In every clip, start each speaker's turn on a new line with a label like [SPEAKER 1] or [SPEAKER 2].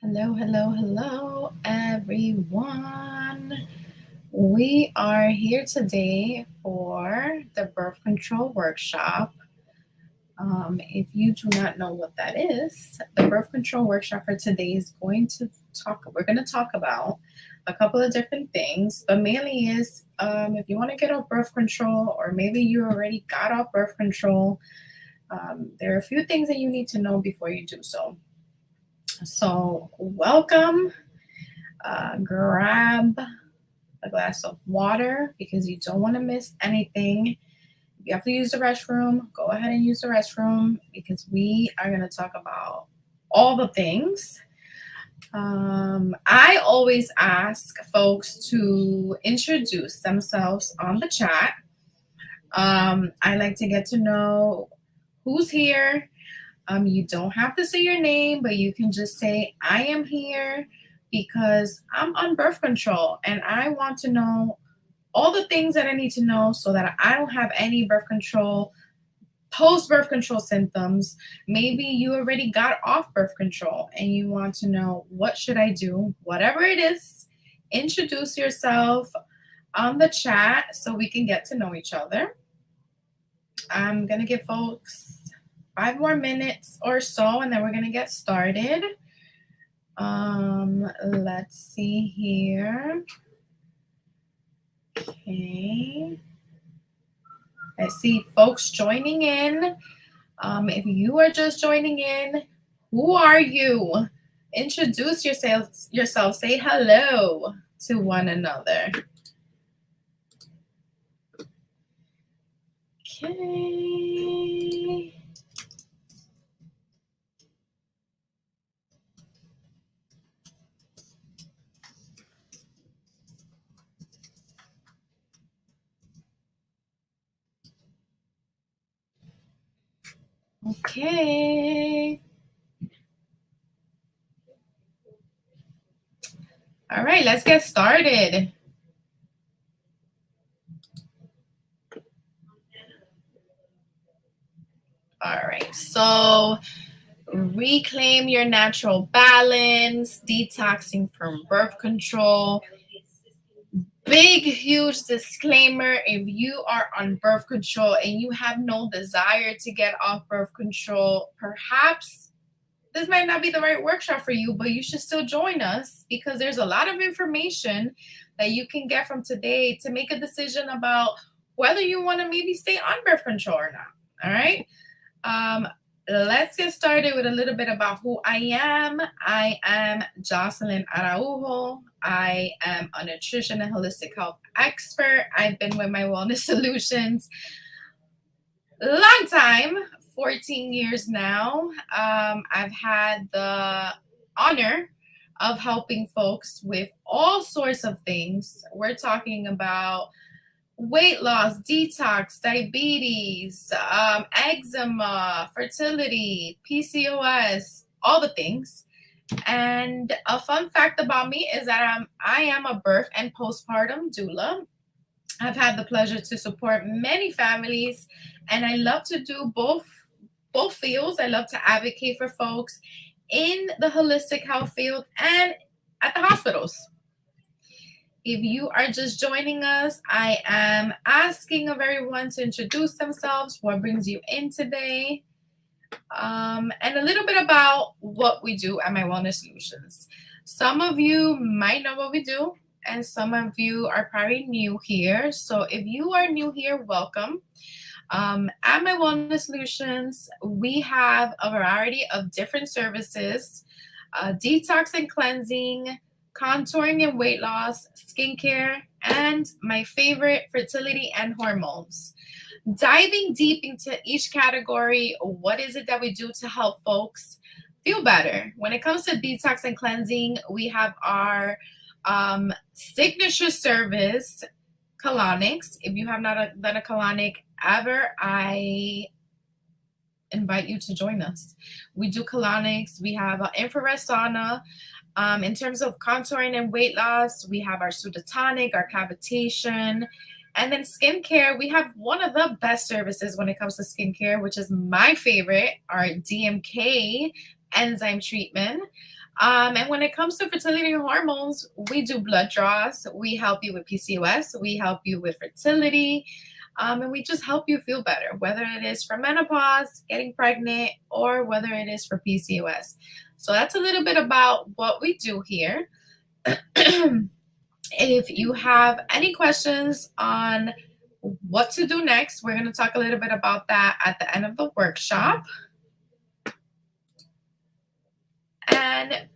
[SPEAKER 1] Hello, hello, hello, everyone. We are here today for the birth control workshop. If you do not know what that is, the birth control workshop for today is we're going to talk about a couple of different things, but mainly is if you want to get off birth control, or maybe you already got off birth control, there are a few things that you need to know before you do so. So, welcome. Grab a glass of water because you don't want to miss anything. If you have to use the restroom, go ahead and use the restroom because we are going to talk about all the things. I always ask folks to introduce themselves on the chat. I like to get to know who's here. You don't have to say your name, but you can just say, I am here because I'm on birth control and I want to know all the things that I need to know so that I don't have any birth control, post birth control symptoms. Maybe you already got off birth control and you want to know what should I do, whatever it is. Introduce yourself on the chat so we can get to know each other. I'm going to give folks 5 more minutes or so and then we're going to get started. Let's see here. Okay. I see folks joining in. If you are just joining in, who are you? Introduce yourself. Say hello to one another. Okay. Okay. All right, let's get started. All right, so reclaim your natural balance, detoxing from birth control. Big, huge disclaimer, if you are on birth control and you have no desire to get off birth control, perhaps this might not be the right workshop for you, but you should still join us because there's a lot of information that you can get from today to make a decision about whether you want to maybe stay on birth control or not. All right. Um, let's get started with a little bit about who I am. I am Jocelyn Araujo. I am a nutrition and holistic health expert. I've been with My Wellness Solutions long time, 14 years now. I've had the honor of helping folks with all sorts of things. We're talking about weight loss, detox, diabetes, eczema, fertility, PCOS, all the things. And a fun fact about me is that I am a birth and postpartum doula. I've had the pleasure to support many families, and I love to do both fields. I love to advocate for folks in the holistic health field and at the hospitals. If you are just joining us, I am asking of everyone to introduce themselves, what brings you in today, and a little bit about what we do at My Wellness Solutions. Some of you might know what we do, and some of you are probably new here. So if you are new here, welcome. At My Wellness Solutions, we have a variety of different services, detox and cleansing, contouring and weight loss, skincare, and my favorite, fertility and hormones. Diving deep into each category, what is it that we do to help folks feel better? When it comes to detox and cleansing, we have our signature service, colonics. If you have not done a colonic ever, I invite you to join us. We do colonics. We have an infrared sauna. In terms of contouring and weight loss, we have our Sudotonic, our cavitation, and then skincare. We have one of the best services when it comes to skincare, which is my favorite, our DMK enzyme treatment. And when it comes to fertility hormones, we do blood draws. We help you with PCOS. We help you with fertility. And we just help you feel better, whether it is for menopause, getting pregnant, or whether it is for PCOS. So that's a little bit about what we do here. If you have any questions on what to do next, we're going to talk a little bit about that at the end of the workshop. And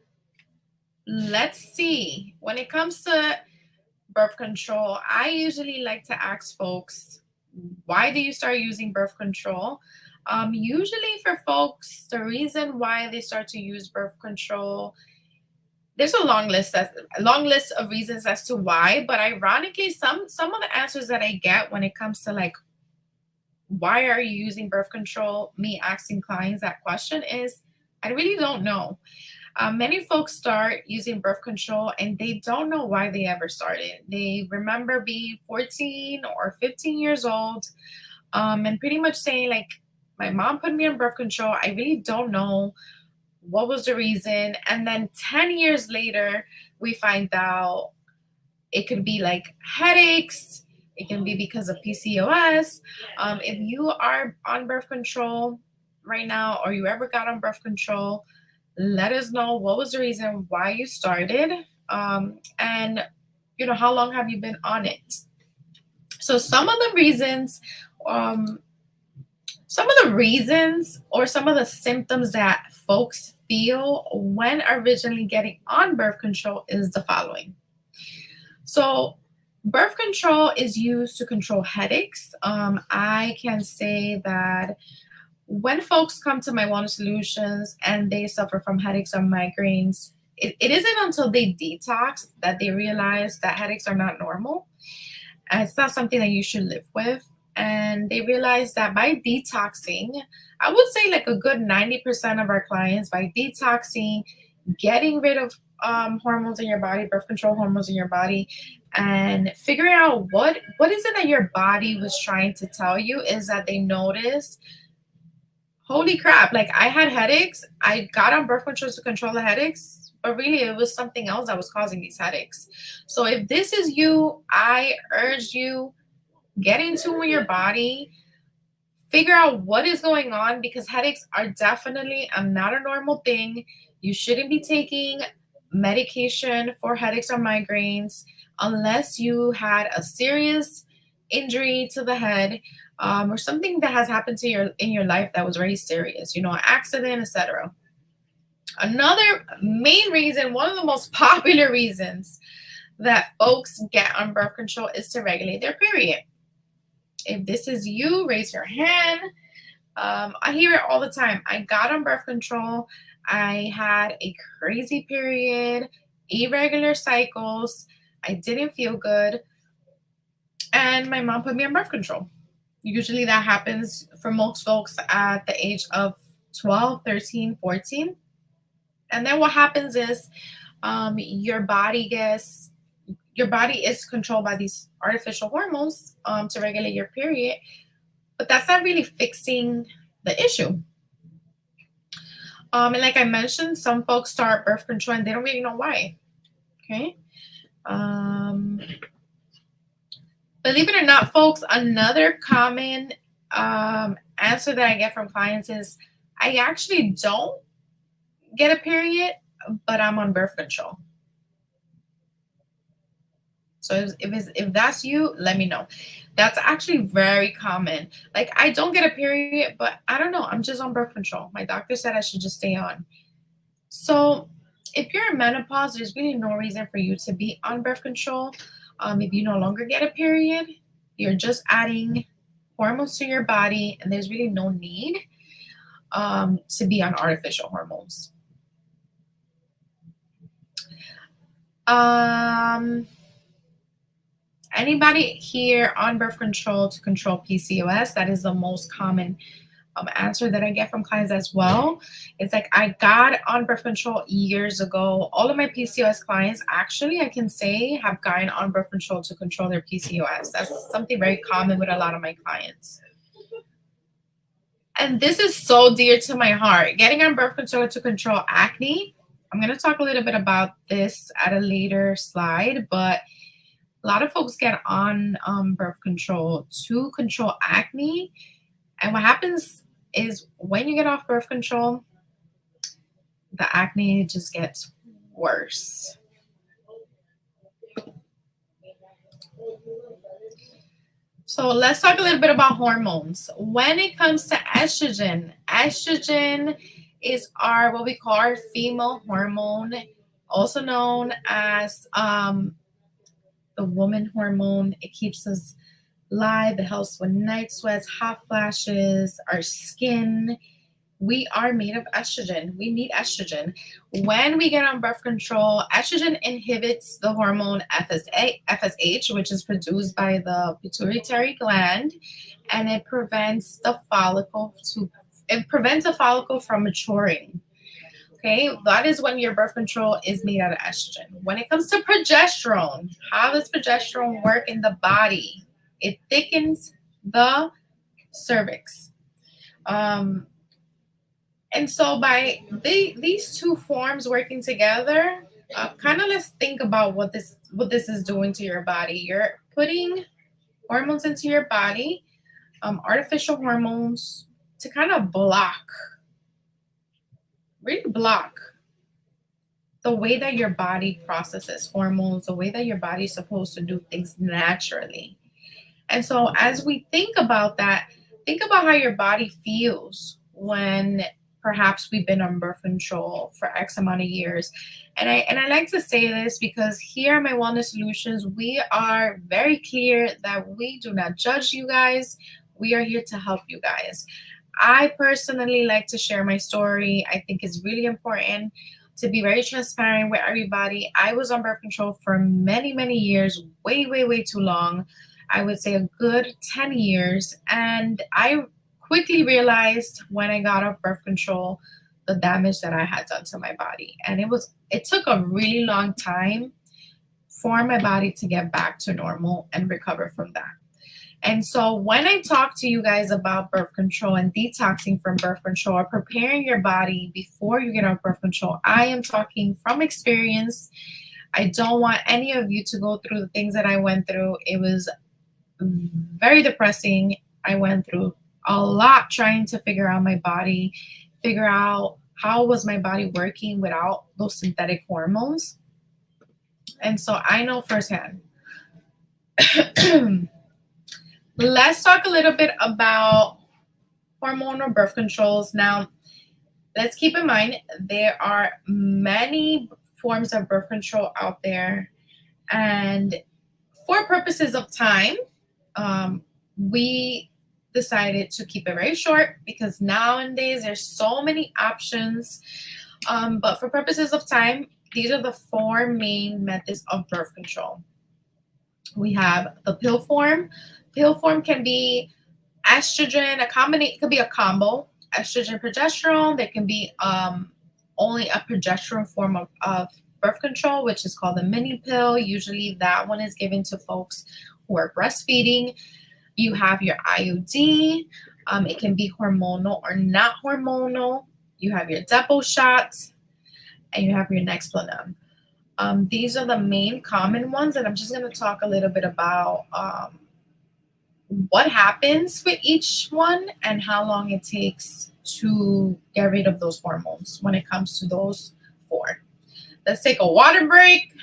[SPEAKER 1] let's see, when it comes to birth control, I usually like to ask folks, why do you start using birth control? Usually for folks, the reason why they start to use birth control, there's a long list of reasons as to why, but ironically, some of the answers that I get when it comes to like, why are you using birth control, me asking clients that question, is I really don't know. Many folks start using birth control and they don't know why they ever started. They remember being 14 or 15 years old, and pretty much saying like, my mom put me on birth control. I really don't know what was the reason. And then 10 years later, we find out it could be like headaches. It can be because of PCOS. If you are on birth control right now, or you ever got on birth control, let us know what was the reason why you started, and how long have you been on it. So some of the reasons or some of the symptoms that folks feel when originally getting on birth control is the following. So birth control is used to control headaches. I can say that when folks come to my Wellness Solutions and they suffer from headaches or migraines, it isn't until they detox that they realize that headaches are not normal. And it's not something that you should live with. And they realize that by detoxing, I would say like a good 90% of our clients, by detoxing, getting rid of hormones in your body, birth control hormones in your body, and figuring out what is it that your body was trying to tell you, is that they notice, holy crap, like I had headaches. I got on birth control to control the headaches, but really it was something else that was causing these headaches. So if this is you, I urge you, get in tune with your body, figure out what is going on, because headaches are definitely not a normal thing. You shouldn't be taking medication for headaches or migraines unless you had a serious injury to the head, or something that has happened to in your life that was very serious, an accident, etc. Another main reason, one of the most popular reasons that folks get on birth control, is to regulate their period. If this is you, raise your hand. I hear it all the time. I got on birth control. I had a crazy period, irregular cycles. I didn't feel good. And my mom put me on birth control. Usually that happens for most folks at the age of 12, 13, 14. And then what happens is your body is controlled by these artificial hormones to regulate your period, but that's not really fixing the issue. And like I mentioned, some folks start birth control and they don't really know why. Okay. Believe it or not, folks, another common answer that I get from clients is, I actually don't get a period, but I'm on birth control. So if that's you, let me know. That's actually very common. Like, I don't get a period, but I don't know, I'm just on birth control. My doctor said I should just stay on. So if you're in menopause, there's really no reason for you to be on birth control. If you no longer get a period, you're just adding hormones to your body, and there's really no need to be on artificial hormones. Anybody here on birth control to control PCOS? That is the most common answer that I get from clients as well. It's like, I got on birth control years ago. All of my PCOS clients, actually, I can say, have gotten on birth control to control their PCOS. That's something very common with a lot of my clients. And this is so dear to my heart. Getting on birth control to control acne I'm going to talk a little bit about this at a later slide, but a lot of folks get on birth control to control acne. And what happens is when you get off birth control, the acne just gets worse. So let's talk a little bit about hormones. When it comes to estrogen, estrogen is our what we call our female hormone, also known as the woman hormone. It keeps us live. It helps with night sweats, hot flashes, our skin. We are made of estrogen. We need estrogen. When we get on birth control, estrogen inhibits the hormone FSH, which is produced by the pituitary gland, and it prevents the follicle from maturing. Okay, that is when your birth control is made out of estrogen. When it comes to progesterone, how does progesterone work in the body? It thickens the cervix. And so by these two forms working together, kind of let's think about what this is doing to your body. You're putting hormones into your body, artificial hormones, to kind of really block the way that your body processes hormones, the way that your body is supposed to do things naturally. And so as we think about that, think about how your body feels when perhaps we've been on birth control for X amount of years. And I like to say this because here at My Wellness Solutions, we are very clear that we do not judge you guys. We are here to help you guys. I personally like to share my story. I think it's really important to be very transparent with everybody. I was on birth control for many, many years, way, way, way too long. I would say a good 10 years. And I quickly realized when I got off birth control the damage that I had done to my body. And it took a really long time for my body to get back to normal and recover from that. And so when I talk to you guys about birth control and detoxing from birth control or preparing your body before you get off birth control, I am talking from experience. I don't want any of you to go through the things that I went through. It was very depressing. I went through a lot trying to figure out my body, figure out how was my body working without those synthetic hormones. And so I know firsthand. Let's talk a little bit about hormonal birth controls. Now, let's keep in mind there are many forms of birth control out there. And for purposes of time, we decided to keep it very short because nowadays there's so many options. But for purposes of time, these are the four main methods of birth control. We have the pill form. Pill form can be estrogen, it could be a combo, estrogen, progesterone. There can be only a progesterone form of birth control, which is called the mini pill. Usually that one is given to folks who are breastfeeding. You have your IUD. It can be hormonal or not hormonal. You have your Depo shots, and you have your Nexplanon. These are the main common ones, and I'm just going to talk a little bit about what happens with each one and how long it takes to get rid of those hormones when it comes to those four. Let's take a water break.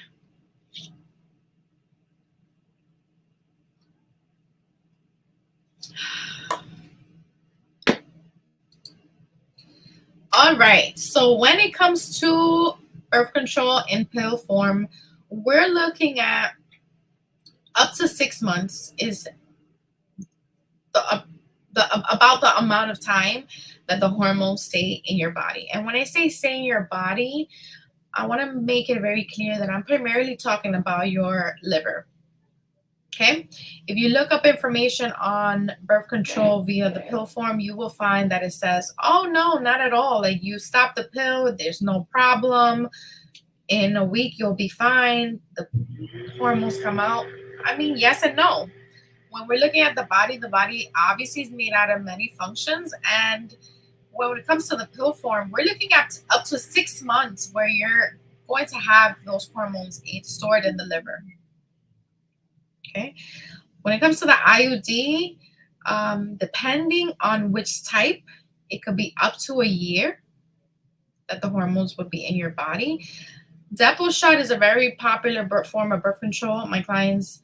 [SPEAKER 1] All right, so when it comes to birth control in pill form, we're looking at up to 6 months is about the amount of time that the hormones stay in your body. And when I say stay in your body, I want to make it very clear that I'm primarily talking about your liver. Okay, if you look up information on birth control via the pill form, you will find that it says, oh no, not at all. Like you stop the pill, there's no problem. In a week, you'll be fine. The hormones come out. I mean, yes and no. When we're looking at the body obviously is made out of many functions. And when it comes to the pill form, we're looking at up to 6 months where you're going to have those hormones stored in the liver. Okay. When it comes to the IUD, depending on which type, it could be up to a year that the hormones would be in your body. Depo shot is a very popular form of birth control. My clients,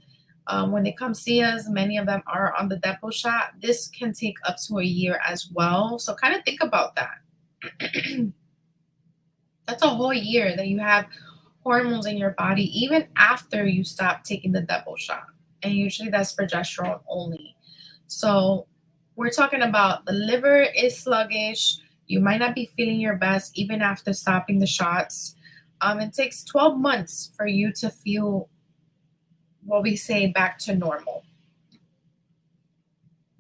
[SPEAKER 1] when they come see us, many of them are on the Depo shot. This can take up to a year as well. So kind of think about that. That's a whole year that you have hormones in your body, even after you stop taking the Depo shot. And usually that's progesterone only. So we're talking about the liver is sluggish. You might not be feeling your best even after stopping the shots. It takes 12 months for you to feel what we say back to normal.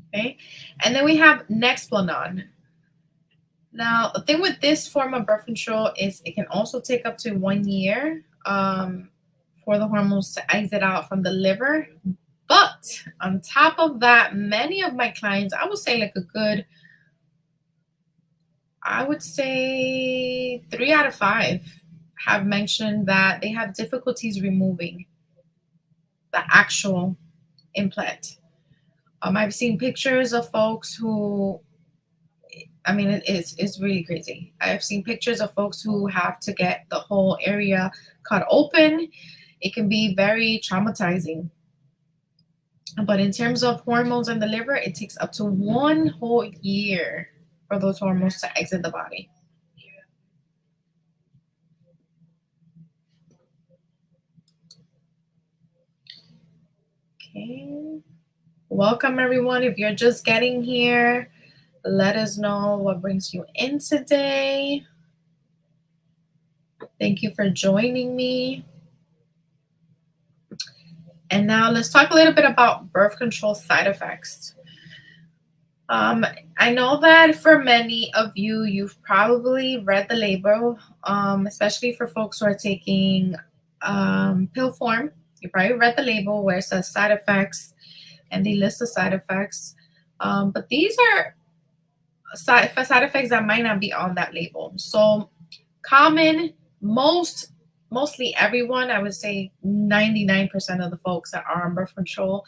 [SPEAKER 1] Okay. And then we have Nexplanon. Now, the thing with this form of birth control is it can also take up to 1 year for the hormones to exit out from the liver. But on top of that, many of my clients, I would say 3 out of 5 have mentioned that they have difficulties removing the actual implant. I've seen pictures of folks who, it's really crazy. I've seen pictures of folks who have to get the whole area cut open. It can be very traumatizing. But in terms of hormones in the liver, it takes up to 1 whole year for those hormones to exit the body. Okay. Welcome, everyone. If you're just getting here, let us know what brings you in today. Thank you for joining me. And now let's talk a little bit about birth control side effects. I know that for many of you, you've probably read the label, especially for folks who are taking pill form. You probably read the label where it says side effects and they list the side effects. But these are side effects that might not be on that label. So common, mostly everyone, I would say 99% of the folks that are on birth control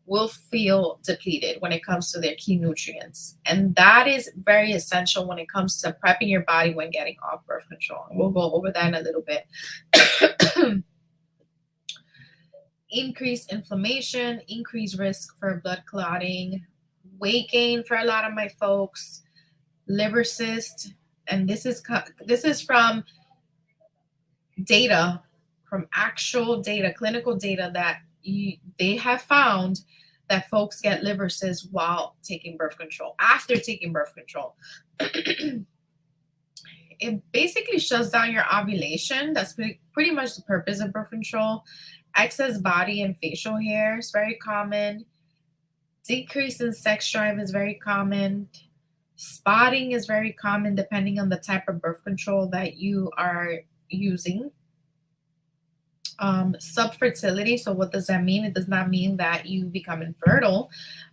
[SPEAKER 1] will feel depleted when it comes to their key nutrients. And that is very essential when it comes to prepping your body when getting off birth control. We'll go over that in a little bit. Increased inflammation, increased risk for blood clotting, weight gain for a lot of my folks, liver cyst, and this is from data, from actual data, clinical data that they have found that folks get liver cysts while taking birth control, after taking birth control. It basically shuts down your ovulation. That's pretty much the purpose of birth control. Excess body and facial hair is very common. Decrease in sex drive is very common. Spotting is very common depending on the type of birth control that you are using. Subfertility. So what does that mean? It does not mean that you become infertile,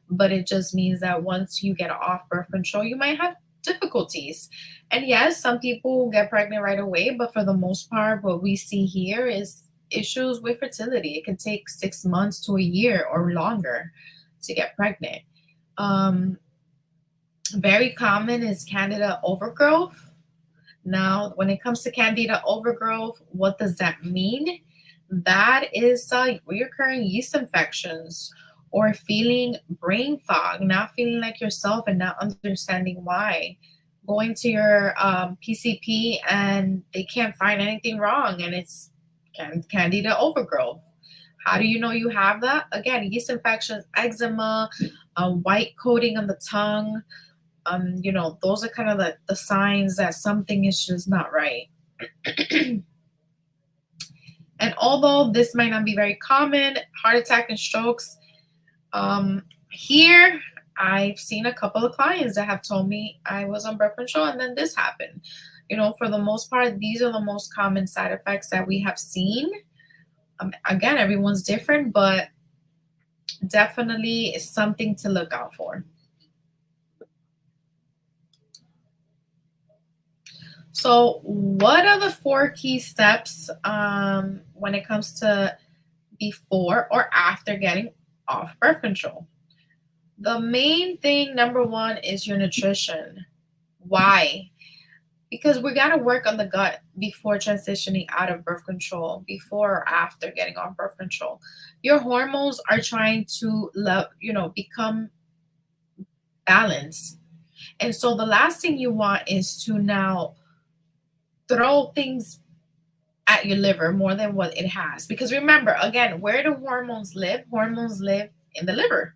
[SPEAKER 1] but it just means that once you get off birth control, you might have difficulties. And yes, some people get pregnant right away, but for the most part, what we see here is issues with fertility. It can take 6 months to a year or longer to get pregnant. Very common is candida overgrowth. Now, when it comes to candida overgrowth, what does that mean? That is recurring yeast infections or feeling brain fog, not feeling like yourself and not understanding why. Going to your PCP and they can't find anything wrong and it's candida overgrowth. How do you know you have that? Again, yeast infections, eczema, white coating on the tongue. Those are kind of the signs that something is just not right. And although this might not be very common, heart attack and strokes, here I've seen a couple of clients that have told me I was on birth control and then this happened. For the most part, these are the most common side effects that we have seen. Again, everyone's different, but definitely is something to look out for. So, what are the four key steps when it comes to before or after getting off birth control? The main thing, number one, is your nutrition. Why? Because we got to work on the gut before transitioning out of birth control, before or after getting off birth control. Your hormones are trying to become balanced. And so the last thing you want is to now throw things at your liver more than what it has. Because remember, again, where do hormones live? Hormones live in the liver.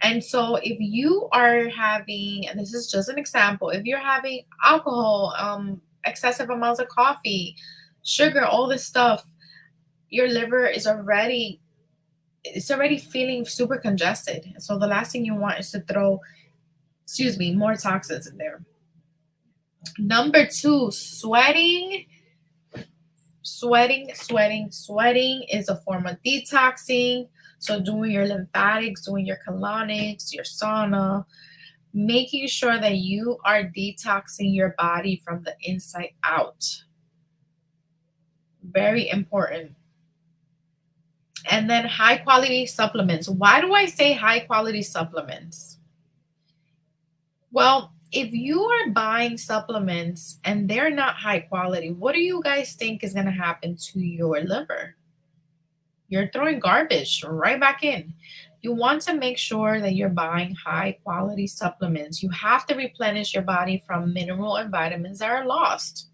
[SPEAKER 1] And so if you are having, and this is just an example, if you're having alcohol, excessive amounts of coffee, sugar, all this stuff, your liver is already it's already feeling super congested. So the last thing you want is to throw, more toxins in there. Number two, sweating. Sweating is a form of detoxing. So doing your lymphatics, doing your colonics, your sauna, making sure that you are detoxing your body from the inside out. Very important. And then high quality supplements. Why do I say high quality supplements? Well, if you are buying supplements and they're not high quality, what do you guys think is going to happen to your liver? You're throwing garbage right back in. You want to make sure that you're buying high quality supplements. You have to replenish your body from mineral and vitamins that are lost.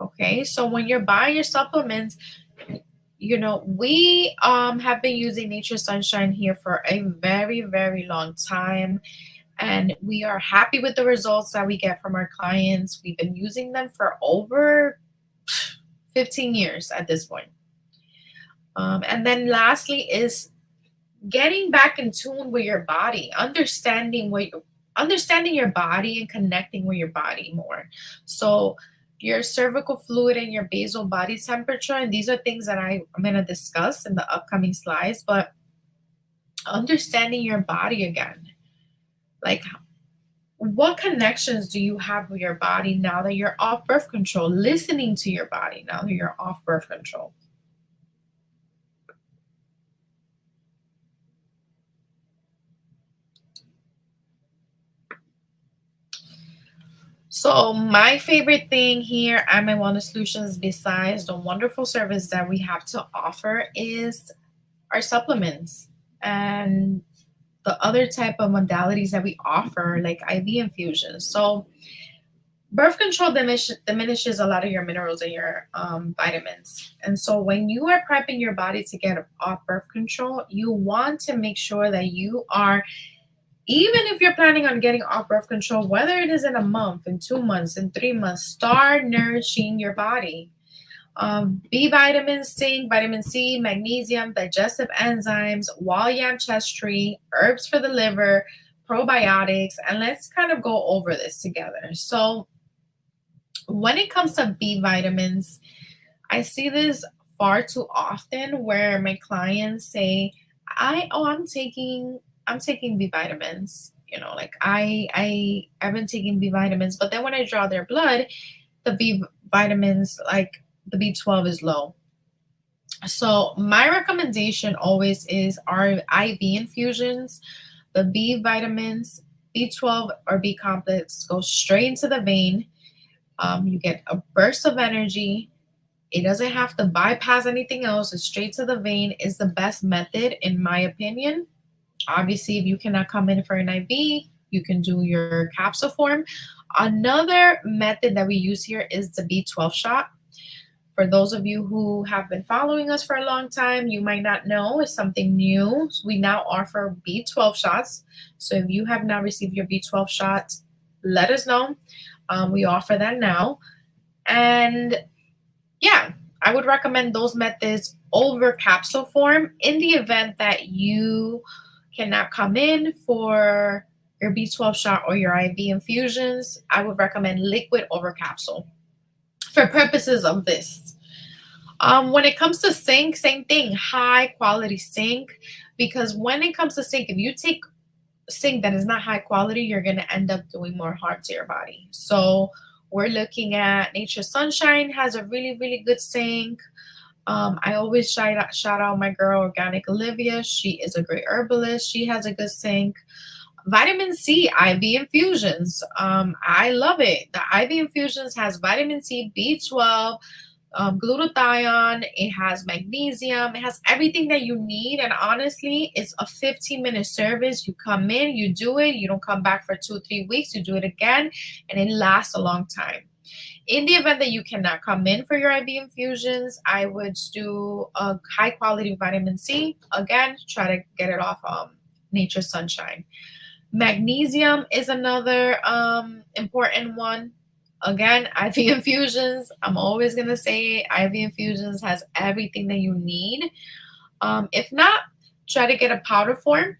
[SPEAKER 1] Okay, so when you're buying your supplements, we have been using Nature Sunshine here for a very, very long time, and we are happy with the results that we get from our clients. We've been using them for over 15 years at this point. And then lastly is getting back in tune with your body, understanding your body and connecting with your body more. So your cervical fluid and your basal body temperature, and these are things that I'm going to discuss in the upcoming slides, but understanding your body again. Like, what connections do you have with your body now that you're off birth control? Listening to your body now that you're off birth control. So my favorite thing here at My Wellness Solutions, besides the wonderful service that we have to offer, is our supplements and the other type of modalities that we offer, like IV infusions. So birth control diminishes a lot of your minerals and your vitamins. And so when you are prepping your body to get off birth control, you want to make sure that you are, even if you're planning on getting off birth control, whether it is in a month, in 2 months, in 3 months, start nourishing your body. B vitamins, zinc, vitamin C, magnesium, digestive enzymes, wall yam chest tree, herbs for the liver, probiotics, and let's kind of go over this together. So when it comes to B vitamins, I see this far too often where my clients say, I'm taking B vitamins. Like I've been taking B vitamins, but then when I draw their blood, the B vitamins, like the B12 is low. So my recommendation always is our IV infusions. The B vitamins, B12 or B complex go straight into the vein. You get a burst of energy. It doesn't have to bypass anything else. It's straight to the vein is the best method, in my opinion. Obviously, if you cannot come in for an IV, you can do your capsule form. Another method that we use here is the B12 shot. For those of you who have been following us for a long time, you might not know it's something new. We now offer B12 shots. So if you have not received your B12 shot, let us know. We offer that now. And yeah, I would recommend those methods over capsule form. In the event that you cannot come in for your B12 shot or your IV infusions, I would recommend liquid over capsule for purposes of this. When it comes to zinc, same thing, high quality zinc, because when it comes to zinc, if you take zinc that is not high quality, you're going to end up doing more harm to your body. So we're looking at Nature Sunshine has a really, really good zinc. I always shout out my girl Organic Olivia. She is a great herbalist. She has a good zinc. Vitamin C IV infusions. I love it. The IV infusions has vitamin C, B12, glutathione. It has magnesium. It has everything that you need. And honestly, it's a 15-minute service. You come in, you do it. You don't come back for 2 or 3 weeks. You do it again, and it lasts a long time. In the event that you cannot come in for your IV infusions, I would do a high quality vitamin C. Again, try to get it off Nature Sunshine. Magnesium is another important one. Again, IV infusions. I'm always going to say IV infusions has everything that you need. If not, try to get a powder form.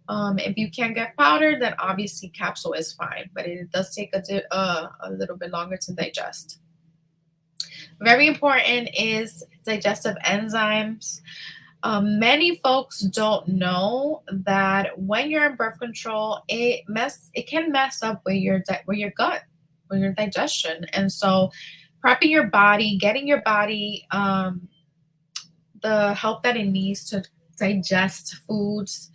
[SPEAKER 1] If you can't get powder, then obviously capsule is fine, but it does take a little bit longer to digest. Very important is digestive enzymes. Many folks don't know that when you're in birth control, it can mess up with your gut, with your digestion, and so prepping your body, getting your body the help that it needs to digest foods.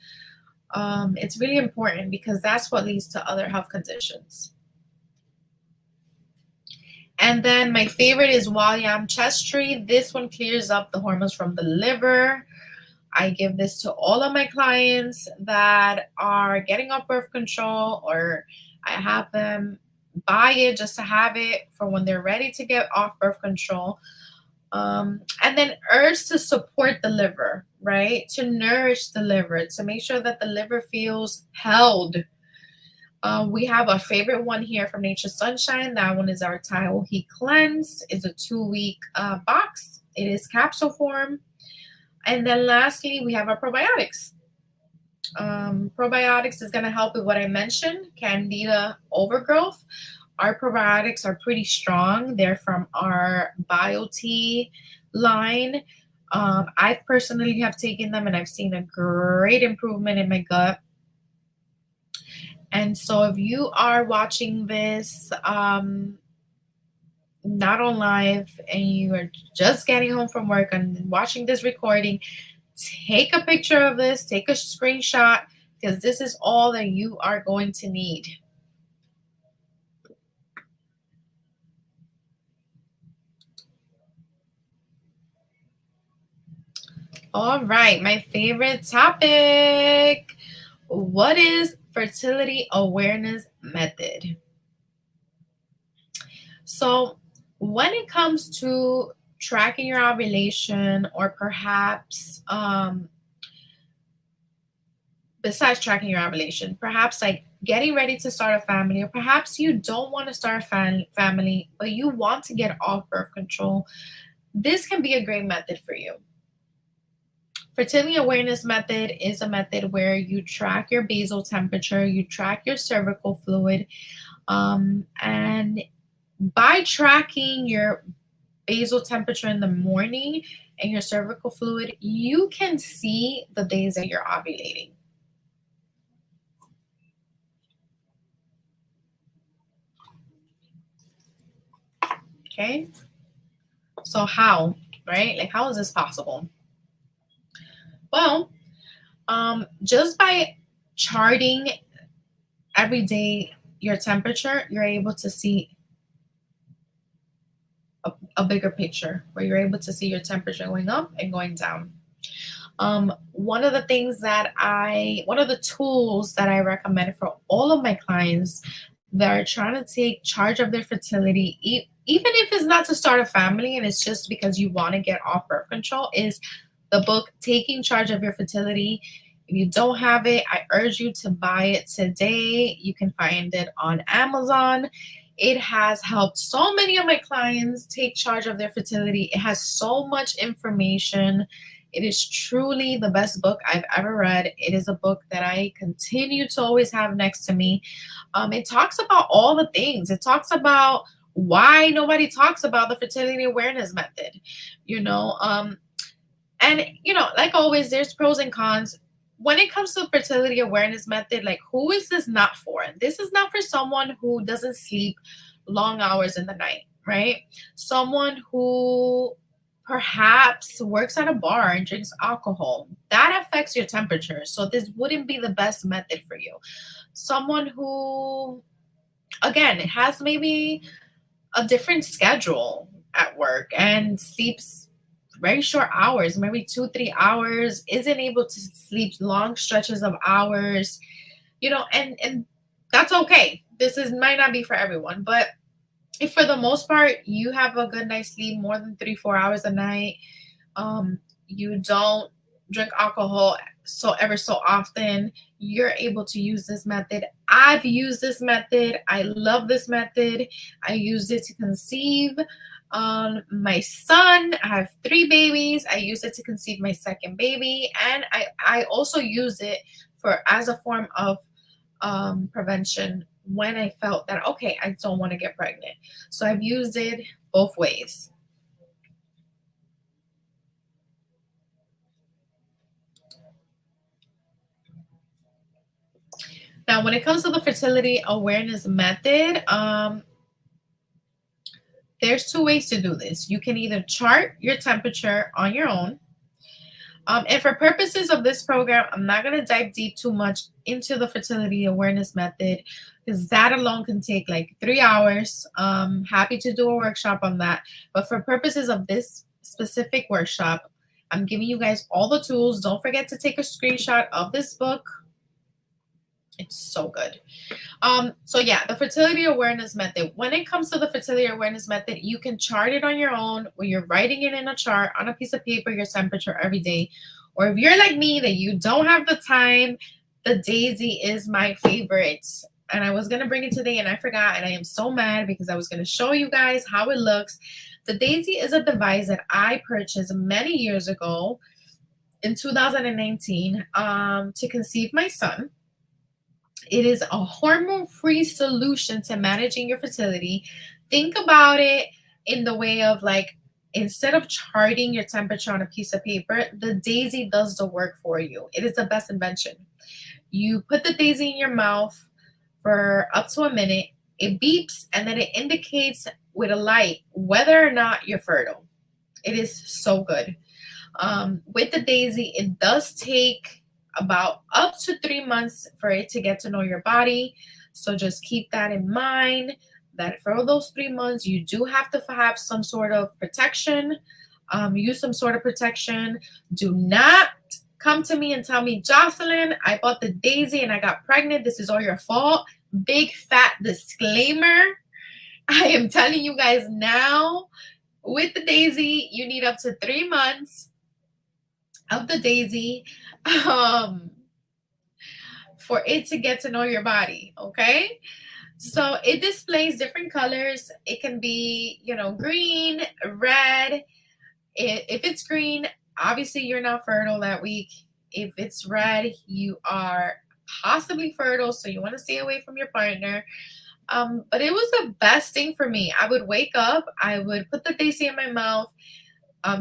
[SPEAKER 1] It's really important because that's what leads to other health conditions. And then my favorite is Walyam Chest Tree. This one clears up the hormones from the liver. I give this to all of my clients that are getting off birth control, or I have them buy it just to have it for when they're ready to get off birth control. And then herbs to support the liver, right? To nourish the liver, to make sure that the liver feels held. We have a favorite one here from Nature Sunshine. That one is our Thyroid Heat Cleanse. It's a 2-week box. It is capsule form. And then lastly, we have our probiotics. Probiotics is going to help with what I mentioned, Candida overgrowth. Our probiotics are pretty strong. They're from our BioT line. I personally have taken them and I've seen a great improvement in my gut. And so if you are watching this not on live and you are just getting home from work and watching this recording, take a picture of this, take a screenshot, because this is all that you are going to need. All right, my favorite topic. What is fertility awareness method? So when it comes to tracking your ovulation, or perhaps besides tracking your ovulation, perhaps like getting ready to start a family, or perhaps you don't want to start a family, but you want to get off birth control, this can be a great method for you. Fertility awareness method is a method where you track your basal temperature, you track your cervical fluid, and by tracking your basal temperature in the morning and your cervical fluid, you can see the days that you're ovulating. Okay, so how, right? Like, how is this possible? Well, just by charting every day your temperature, you're able to see a bigger picture where you're able to see your temperature going up and going down. One of the tools that I recommend for all of my clients that are trying to take charge of their fertility, even if it's not to start a family and it's just because you want to get off birth control, is the book Taking Charge of Your Fertility. If you don't have it, I urge you to buy it today. You can find it on Amazon. It has helped so many of my clients take charge of their fertility. It has so much information. It is truly the best book I've ever read. It is a book that I continue to always have next to me. It talks about all the things. It talks about why nobody talks about the fertility awareness method, and, like always, there's pros and cons. When it comes to the fertility awareness method, like, who is this not for? This is not for someone who doesn't sleep long hours in the night, right? Someone who perhaps works at a bar and drinks alcohol, that affects your temperature. So this wouldn't be the best method for you. Someone who, again, has maybe a different schedule at work and sleeps very short hours, maybe 2, 3 hours, isn't able to sleep long stretches of hours, and that's okay. This is might not be for everyone, but if for the most part you have a good night's sleep, more than 3, 4 hours a night, you don't drink alcohol so ever so often, you're able to use this method. I've used this method. I love this method. I used it to conceive my son. I have 3 babies. I use it to conceive my second baby, and I also use it for as a form of prevention when I felt that, okay, I don't want to get pregnant. So I've used it both ways. Now, when it comes to the fertility awareness method, there's 2 ways to do this. You can either chart your temperature on your own. And for purposes of this program, I'm not going to dive deep too much into the fertility awareness method because that alone can take like 3 hours. Happy to do a workshop on that. But for purposes of this specific workshop, I'm giving you guys all the tools. Don't forget to take a screenshot of this book. It's so good. So yeah, the fertility awareness method. When it comes to the fertility awareness method, you can chart it on your own, where you're writing it in a chart on a piece of paper, your temperature every day. Or if you're like me, that you don't have the time, the Daisy is my favorite. And I was gonna bring it today and I forgot, and I am so mad because I was gonna show you guys how it looks. The Daisy is a device that I purchased many years ago in 2019 to conceive my son. It is a hormone-free solution to managing your fertility. Think about it in the way of like, instead of charting your temperature on a piece of paper, the Daisy does the work for you. It is the best invention. You put the Daisy in your mouth for up to a minute, it beeps, and then it indicates with a light whether or not you're fertile. It is so good. With the Daisy, it does take about up to 3 months for it to get to know your body. So just keep that in mind, that for those 3 months, you do have to have some sort of protection. Use some sort of protection. Do not come to me and tell me, Jocelyn, I bought the Daisy and I got pregnant. This is all your fault. Big fat disclaimer. I am telling you guys now, with the Daisy, you need up to 3 months of the Daisy for it to get to know your body. Okay, so it displays different colors. It can be, green, red. If it's green, obviously you're not fertile that week. If it's red, you are possibly fertile, so you want to stay away from your partner. But it was the best thing for me. I would wake up, I would put the Daisy in my mouth.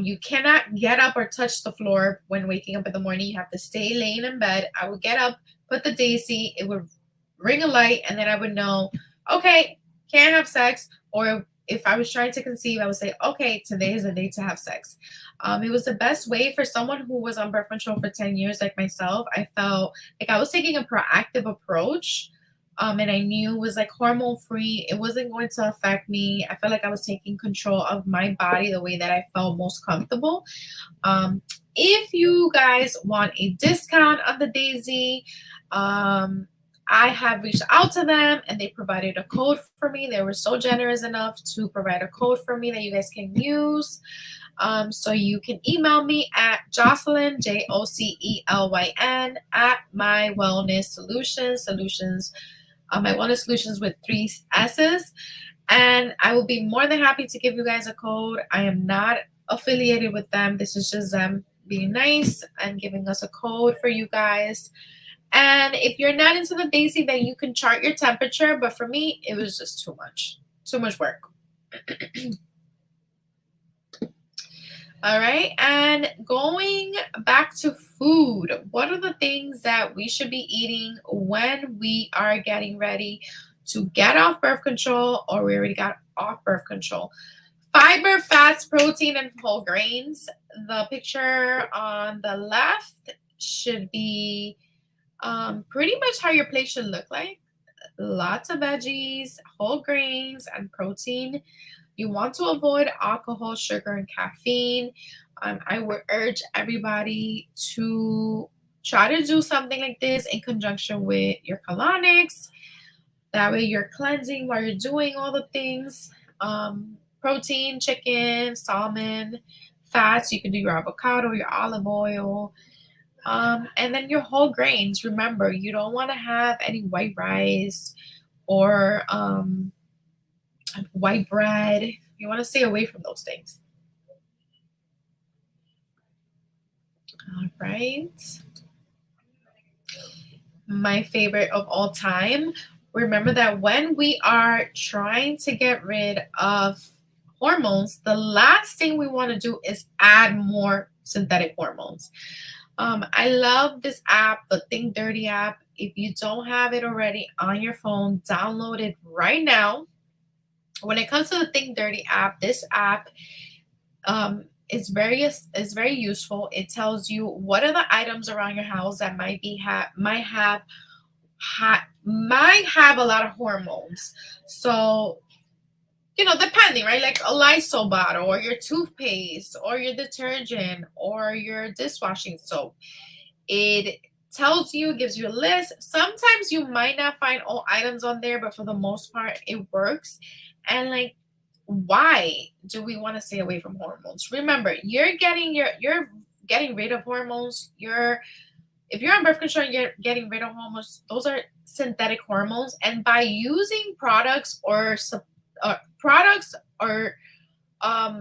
[SPEAKER 1] You cannot get up or touch the floor when waking up in the morning. You have to stay laying in bed. I would get up, put the Daisy, it would ring a light, and then I would know, okay, can't have sex. Or if I was trying to conceive, I would say, okay, today is the day to have sex. It was the best way for someone who was on birth control for 10 years like myself. I felt like I was taking a proactive approach. And I knew it was like hormone free. It wasn't going to affect me. I felt like I was taking control of my body the way that I felt most comfortable. If you guys want a discount on the Daisy, I have reached out to them and they provided a code for me. They were so generous enough to provide a code for me that you guys can use. So you can email me at Jocelyn, JOCELYN, at My Wellness Solutions, My Wellness Solutions with 3 S's. And I will be more than happy to give you guys a code. I am not affiliated with them. This is just them being nice and giving us a code for you guys. And if you're not into the Daisy, then you can chart your temperature. But for me, it was just too much work. All right. And going back to food, what are the things that we should be eating when we are getting ready to get off birth control or we already got off birth control. Fiber, fats, protein, and whole grains. The picture on the left should be pretty much how your plate should look like. Lots of veggies, whole grains, and protein. You want to avoid alcohol, sugar, and caffeine. I would urge everybody to try to do something like this in conjunction with your colonics. That way you're cleansing while you're doing all the things. Protein, chicken, salmon, fats. You can do your avocado, your olive oil. And then your whole grains. Remember, you don't want to have any white rice or white bread. You want to stay away from those things. All right. My favorite of all time. Remember that when we are trying to get rid of hormones, the last thing we want to do is add more synthetic hormones. I love this app, the Think Dirty app. If you don't have it already on your phone, download it right now. When it comes to the Think Dirty app, this app is very useful. It tells you what are the items around your house that might have a lot of hormones. So, depending, right? Like a Lysol bottle or your toothpaste or your detergent or your dishwashing soap. It tells you, gives you a list. Sometimes you might not find all items on there, but for the most part, it works. And like, why do we want to stay away from hormones? Remember, you're getting rid of hormones. If you're on birth control and you're getting rid of hormones, those are synthetic hormones. And by using products or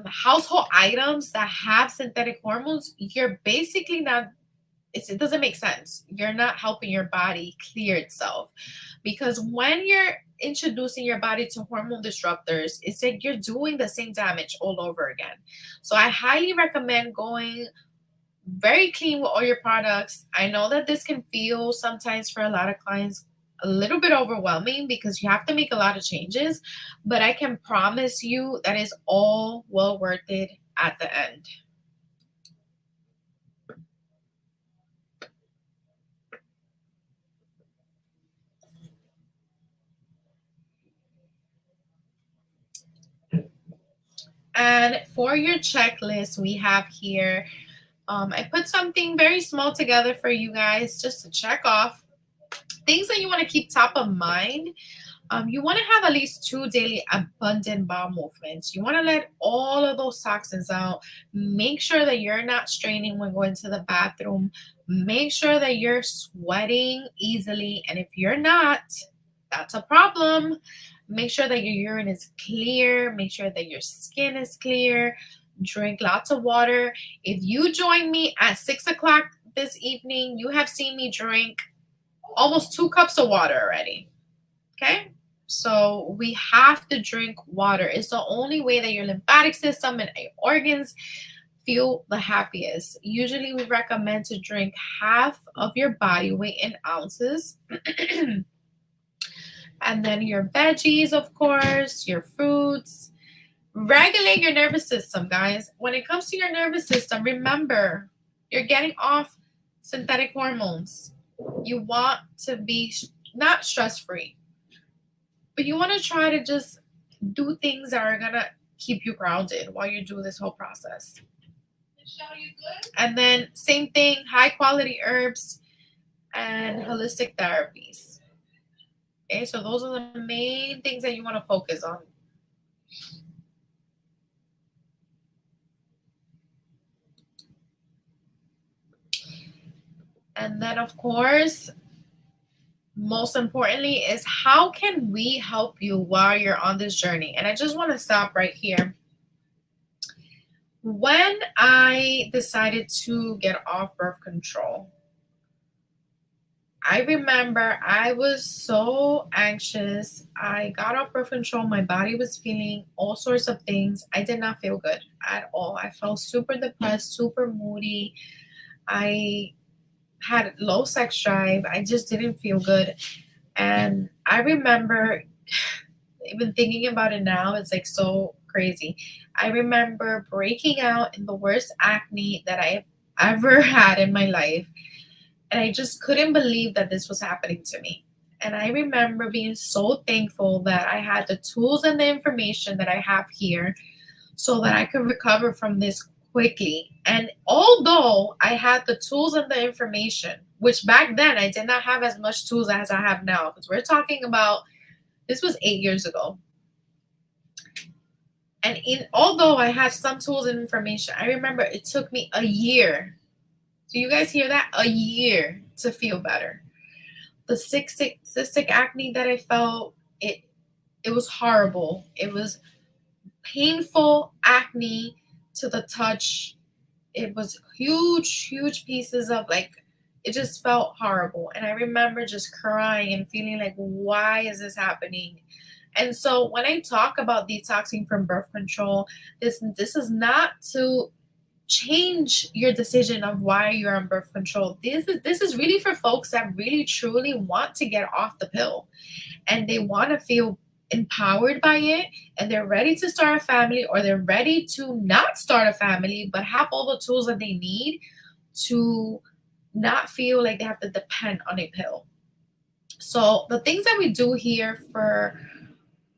[SPEAKER 1] household items that have synthetic hormones, you're basically not. It doesn't make sense. You're not helping your body clear itself, because when you're introducing your body to hormone disruptors, it's like you're doing the same damage all over again. So I highly recommend going very clean with all your products. I know that this can feel sometimes for a lot of clients a little bit overwhelming because you have to make a lot of changes, but I can promise you that is all well worth it at the end. And for your checklist, we have here, I put something very small together for you guys just to check off things that you want to keep top of mind. You want to have at least 2 daily abundant bowel movements. You want to let all of those toxins out. Make sure that you're not straining when going to the bathroom. Make sure that you're sweating easily. And if you're not, that's a problem. Make sure that your urine is clear. Make sure that your skin is clear. Drink lots of water. If you join me at 6 o'clock this evening, you have seen me drink almost 2 cups of water already. Okay? So we have to drink water. It's the only way that your lymphatic system and your organs feel the happiest. Usually we recommend to drink half of your body weight in ounces. And then your veggies, of course, your fruits. Regulate your nervous system, guys. When it comes to your nervous system, remember, you're getting off synthetic hormones. You want to be not stress-free, but you want to try to just do things that are going to keep you grounded while you do this whole process. Michelle, you good? And then same thing, high-quality herbs and holistic therapies. Okay, so those are the main things that you want to focus on. And then, of course, most importantly is how can we help you while you're on this journey? And I just want to stop right here. When I decided to get off birth control, I remember I was so anxious. I got off birth control. My body was feeling all sorts of things. I did not feel good at all. I felt super depressed, super moody. I had low sex drive. I just didn't feel good. And I remember even thinking about it now, it's like so crazy. I remember breaking out in the worst acne that I've ever had in my life. And I just couldn't believe that this was happening to me. And I remember being so thankful that I had the tools and the information that I have here so that I could recover from this quickly. And although I had the tools and the information, which back then I did not have as much tools as I have now, because we're talking about this was 8 years ago. And although I had some tools and information, I remember it took me a year. Do you guys hear that? A year to feel better. The cystic acne that I felt, it was horrible. It was painful acne to the touch. It was huge pieces of like, it just felt horrible. And I remember just crying and feeling like, why is this happening? And so when I talk about detoxing from birth control, this is not to change your decision of why you're on birth control. This is really for folks that really truly want to get off the pill and they want to feel empowered by it, and they're ready to start a family, or they're ready to not start a family but have all the tools that they need to not feel like they have to depend on a pill. So the things that we do here for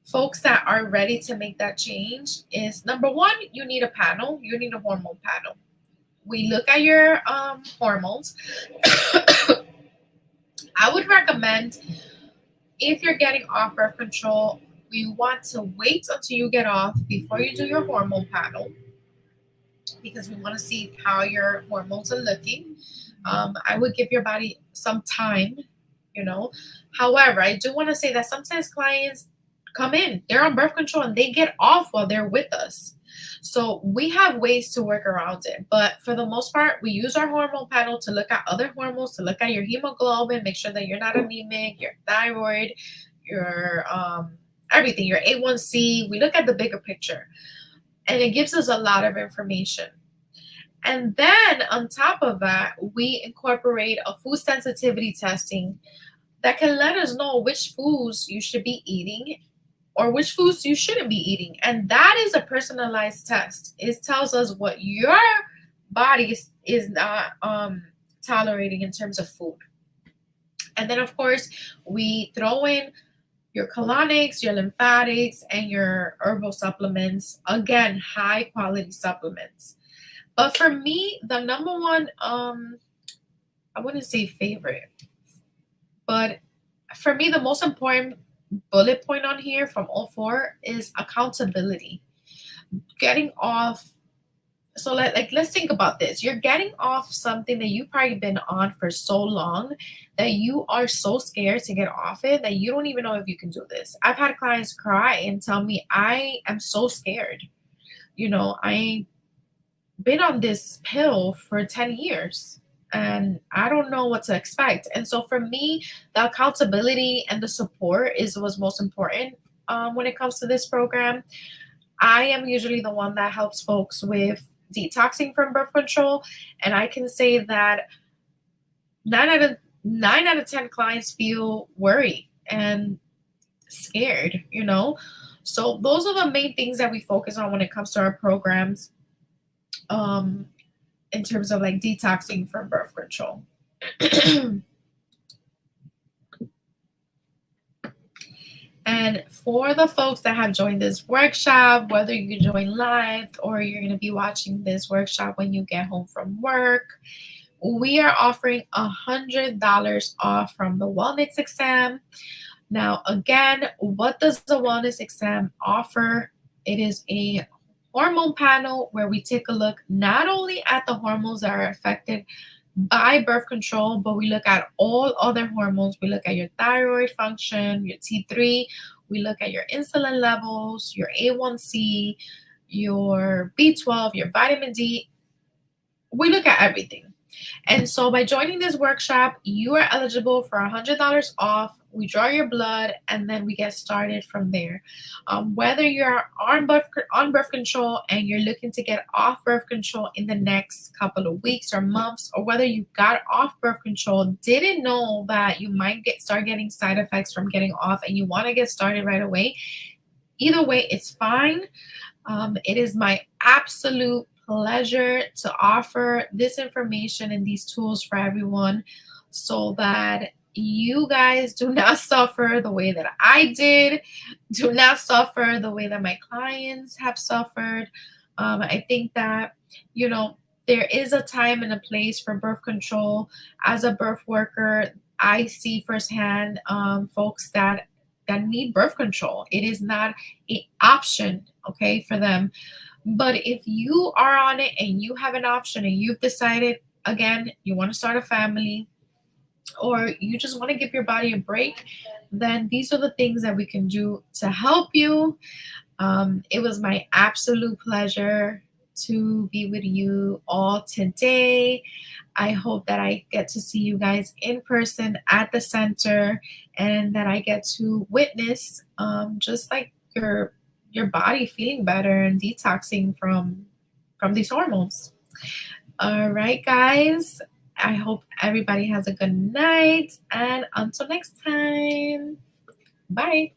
[SPEAKER 1] folks that are ready to make that change is, number one, you need a panel. You need a hormone panel. We look at your hormones. I would recommend, if you're getting off birth control, we want to wait until you get off before you do your hormone panel, because we want to see how your hormones are looking. I would give your body some time, you know. However, I do want to say that sometimes clients come in, they're on birth control, and they get off while they're with us. So we have ways to work around it. But for the most part, we use our hormone panel to look at other hormones, to look at your hemoglobin, make sure that you're not anemic, your thyroid, your everything, your A1C. We look at the bigger picture. And it gives us a lot of information. And then on top of that, we incorporate a food sensitivity testing that can let us know which foods you should be eating or which foods you shouldn't be eating. And that is a personalized test. It tells us what your body is not tolerating in terms of food. And then, of course, we throw in your colonics, your lymphatics, and your herbal supplements. Again, high quality supplements. But for me, the number one, I wouldn't say favorite, but for me, the most important bullet point on here from all four is accountability. Getting off. So let's think about this. You're getting off something that you've probably been on for so long that you are so scared to get off it that you don't even know if you can do this. I've had clients cry and tell me, I am so scared. I been on this pill for 10 years and I don't know what to expect. And so for me, the accountability and the support is what's most important when it comes to this program. I am usually the one that helps folks with detoxing from birth control. And I can say that 9 out of 10 clients feel worried and scared. So those are the main things that we focus on when it comes to our programs. In terms of like detoxing from birth control. And for the folks that have joined this workshop, whether you join live or you're going to be watching this workshop when you get home from work, we are offering $100 off from the wellness exam. Now, again, what does the wellness exam offer? It is a hormone panel where we take a look not only at the hormones that are affected by birth control, but we look at all other hormones. We look at your thyroid function, your T3, we look at your insulin levels, your A1C, your B12, your vitamin D. We look at everything. And so by joining this workshop, you are eligible for $100 off we draw your blood, and then we get started from there. Whether you're on birth control and you're looking to get off birth control in the next couple of weeks or months, or whether you got off birth control, didn't know that you might start getting side effects from getting off, and you want to get started right away, either way, it's fine. It is my absolute pleasure to offer this information and these tools for everyone so that you guys do not suffer the way that I did, do not suffer the way that my clients have suffered. I think that, you know, there is a time and a place for birth control. As a birth worker, I see firsthand folks that need birth control. It is not an option, okay, for them. But if you are on it and you have an option and you've decided, again, you want to start a family, or you just want to give your body a break, then these are the things that we can do to help you. It was my absolute pleasure to be with you all today. I hope that I get to see you guys in person at the center, and that I get to witness just like your body feeling better and detoxing from these hormones. All right, guys. I hope everybody has a good night, and until next time. Bye.